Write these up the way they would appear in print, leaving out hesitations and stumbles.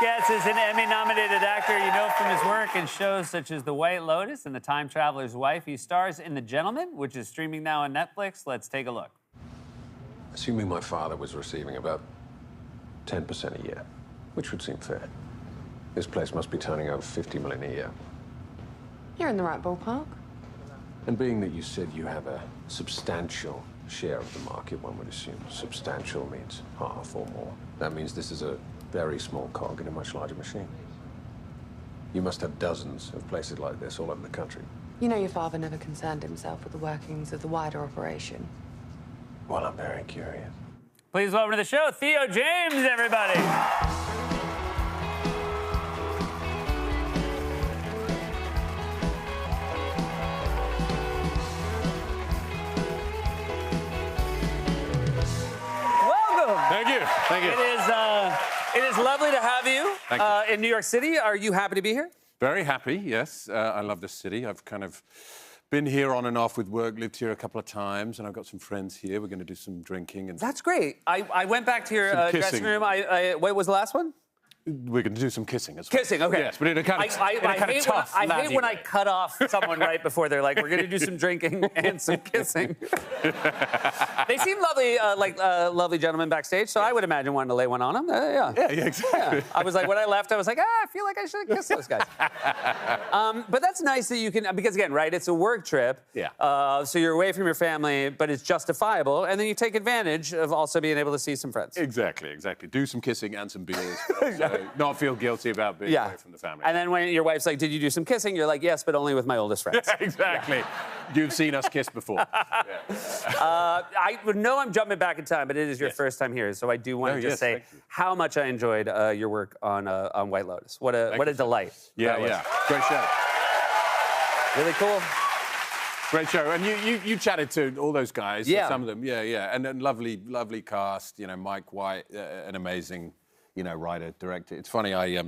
guest is an Emmy-nominated actor you know from his work in shows such as The White Lotus and The Time Traveler's Wife. He stars in The Gentleman, which is streaming now on Netflix. Let's take a look. Assuming my father was receiving about 10% a year, which would seem fair. This place must be turning over 50 million a year. You're in the right ballpark. And being that you said you have a substantial share of the market, one would assume substantial means half or more. That means this is a very small cog in a much larger machine. You must have dozens of places like this all over the country. You know your father never concerned himself with the workings of the wider operation. Well, I'm very curious. Please welcome to the show, Theo James, everybody. Thank you. Thank you. It is lovely to have you in New York City. Are you happy to be here? Very happy, yes. I love this city. I've kind of been here on and off with work, lived here a couple of times, and I've got some friends here. We're going to do some drinking. And That's great. I went back to your dressing room. What was the last one? we're going to do some kissing as well. Kissing, okay. Yes, but in a kind of, tough, I hate when I cut off someone right before they're like, we're going to do some drinking and some kissing. They seem lovely, lovely gentlemen backstage, so I would imagine wanting to lay one on them. Yeah, exactly. Yeah. I was like, when I left, I was like, I feel like I should have kissed those guys. But that's nice that you can, because again, right, it's a work trip. Yeah. So you're away from your family, but it's justifiable, and then you take advantage of also being able to see some friends. Exactly. Do some kissing and some beers. So not feel guilty about being away from the family. And then when your wife's like, did you do some kissing? You're like, yes, but only with my oldest friends. Exactly. Yeah. You've seen us kiss before. I know I'm jumping back in time, but it is your first time here, so I do want to just say how much I enjoyed your work on White Lotus. What a delight. Yeah. Great show. Really cool. Great show. And you chatted to all those guys. Yeah. Some of them. Yeah. And then lovely cast. You know, Mike White, an amazing, writer, director. It's funny, I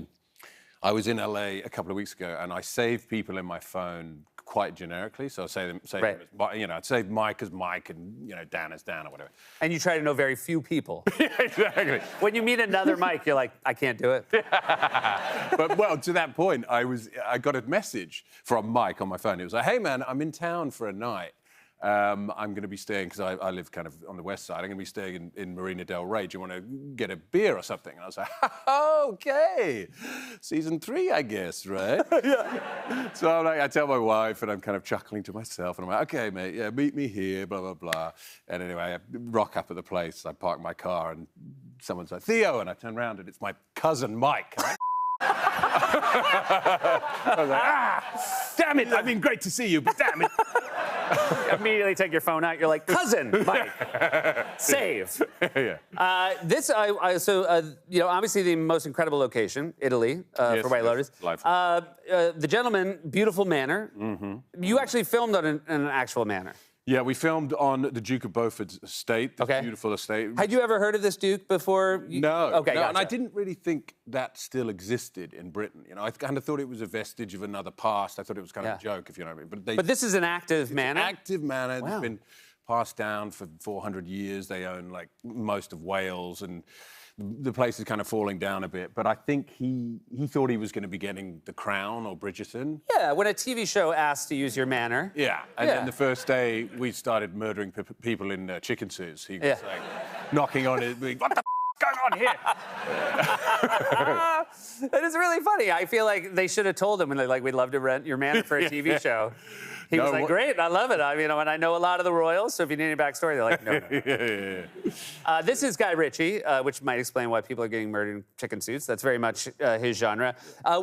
was in LA a couple of weeks ago, and I saved people in my phone quite generically. So I say them as, I'd save Mike as Mike and, Dan as Dan or whatever. And you try to know very few people. Yeah, exactly. When you meet another Mike, you're like, I can't do it. But, well, to that point, I got a message from Mike on my phone. It was like, hey, man, I'm in town for a night. I'm going to be staying, because I live kind of on the west side, I'm going to be staying in Marina Del Rey. Do you want to get a beer or something? And I was like, okay, season 3, I guess, right? Yeah. So I tell my wife, and I'm kind of chuckling to myself, and I'm like, okay, mate, yeah, meet me here, blah, blah, blah. And anyway, I rock up at the place, I park my car, and someone's like, Theo, and I turn around, and it's my cousin, Mike. I was like, damn it, I mean, great to see you, but damn it. Immediately take your phone out. You're like, cousin, Mike, save. Yeah. Obviously the most incredible location, Italy, for White Lotus. The Gentleman, beautiful manor. Mm-hmm. You actually filmed on an actual manor. Yeah, we filmed on the Duke of Beaufort's estate, this beautiful estate. Had you ever heard of this Duke before? No. Okay, gotcha. And I didn't really think that still existed in Britain. I kind of thought it was a vestige of another past. I thought it was kind of a joke, if you know what I mean. But this is an active manor? An active manor. Wow. It's been passed down for 400 years. They own, most of Wales, and the place is kind of falling down a bit. But I think he thought he was going to be getting the Crown or Bridgerton. Yeah, when a TV show asks to use your manor. Yeah, and then the first day we started murdering people in chicken suits. He was knocking on it, being, what the going on here? It is really funny. I feel like they should have told him, and they're like, we'd love to rent your manor for a TV show. He was like, great, I love it. And I know a lot of the royals, so if you need any backstory, they're like, no. This is Guy Ritchie, which might explain why people are getting murdered in chicken suits. That's very much his genre.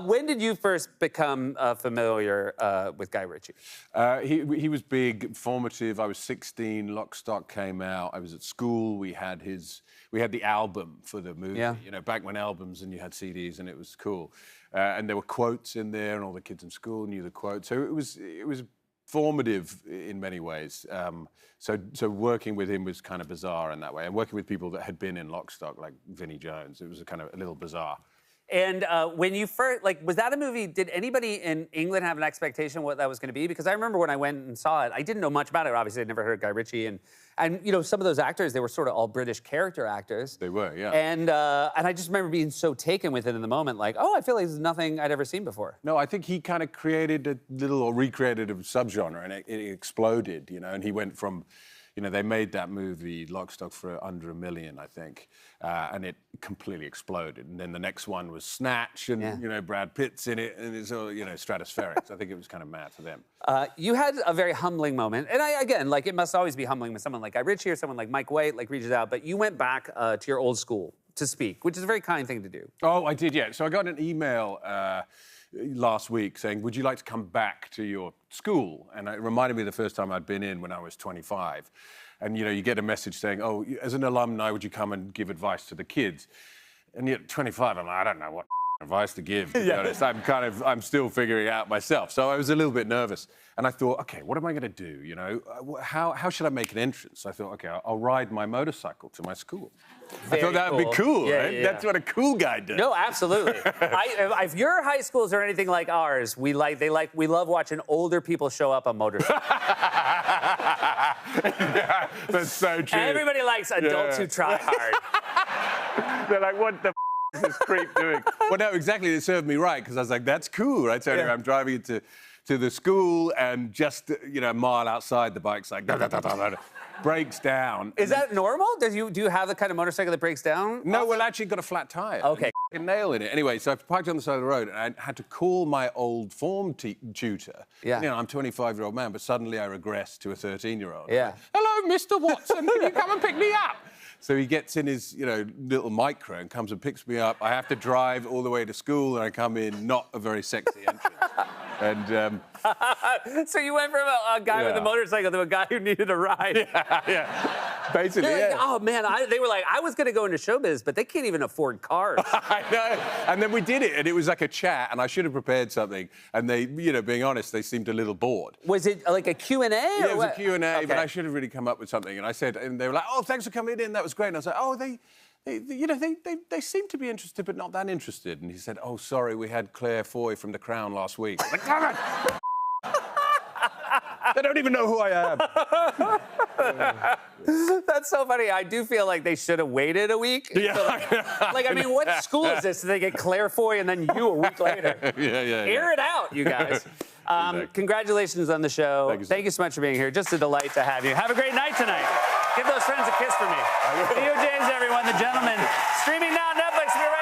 When did you first become familiar with Guy Ritchie? He was big, formative. I was 16, Lock, Stock came out. I was at school. We had the album for the movie. Yeah. Back when albums and you had CDs, and it was cool. And there were quotes in there, and all the kids in school knew the quotes. So it was formative in many ways. So working with him was kind of bizarre in that way. And working with people that had been in Lock, Stock, like Vinnie Jones, it was a little bizarre. And when you first, like, was that a movie, did anybody in England have an expectation what that was going to be? Because I remember when I went and saw it, I didn't know much about it. Obviously, I'd never heard of Guy Ritchie. And you know, some of those actors, they were sort of all British character actors. They were, yeah. And I just remember being so taken with it in the moment, like, oh, I feel like this is nothing I'd ever seen before. No, I think he kind of created a little, or recreated a subgenre, and it exploded, you know, and he went from, you know, they made that movie, Lock, Stock, for under $1 million, I think, and it completely exploded. And then the next one was Snatch, and, you know, Brad Pitt's in it, and it's all, you know, stratospheric. So I think it was kind of mad for them. You had a very humbling moment, and again, like, it must always be humbling when someone like Guy Ritchie or someone like Mike White, like, reaches out, but you went back to your old school to speak, which is a very kind thing to do. Oh, I did, yeah. So I got an email last week saying, would you like to come back to your school? And it reminded me of the first time I'd been in when I was 25. And, you know, you get a message saying, oh, as an alumni, would you come and give advice to the kids? And yet 25, I'm like, I don't know what advice to give, to be honest. I'm still figuring it out myself. So I was a little bit nervous. And I thought, okay, what am I going to do? You know, how should I make an entrance? I thought, okay, I'll ride my motorcycle to my school. I thought that would be cool, right? Yeah. That's what a cool guy does. No, absolutely. If your high schools are anything like ours, we love watching older people show up on motorcycles. Yeah, that's so true. Everybody likes adults who try hard. They're like, what the is this creep doing? Well, no, exactly. It served me right, because I was like, that's cool, right? So anyway, I'm driving into the school, and just, you know, a mile outside, the bike's like, breaks down. Is that normal? Do you have the kind of motorcycle that breaks down? No, well, actually got a flat tire. Okay. A nail in it. Anyway, so I parked on the side of the road, and I had to call my old form tutor. Yeah. You know, I'm a 25-year-old man, but suddenly I regress to a 13-year-old. Yeah. Like, hello, Mr. Watson, can you come and pick me up? So he gets in his, you know, little micro and comes and picks me up. I have to drive all the way to school, and I come in not a very sexy entrance. And so you went from a guy with a motorcycle to a guy who needed a ride. Yeah. Basically, like, oh man, they were like, I was going to go into showbiz, but they can't even afford cars. I know. And then we did it, and it was like a chat, and I should have prepared something. And they, you know, being honest, they seemed a little bored. Was it like a Q&A? Yeah, it was a Q&A, okay. But I should have really come up with something. And I said, and they were like, oh, thanks for coming in. That was great. And I was like, oh, they seem to be interested, but not that interested. And he said, oh, sorry, we had Claire Foy from The Crown last week. I was like, damn it! They don't even know who I am. That's so funny. I do feel like they should have waited a week. Yeah. So like, I mean, what school is this? Do they get Claire Foy and then you a week later? Air it out, you guys. Congratulations on the show. Thank you so much for being here. Just a delight to have you. Have a great night tonight. Give those friends a kiss for me. Theo James, everyone, The Gentleman. Streaming now on Netflix. Be right back.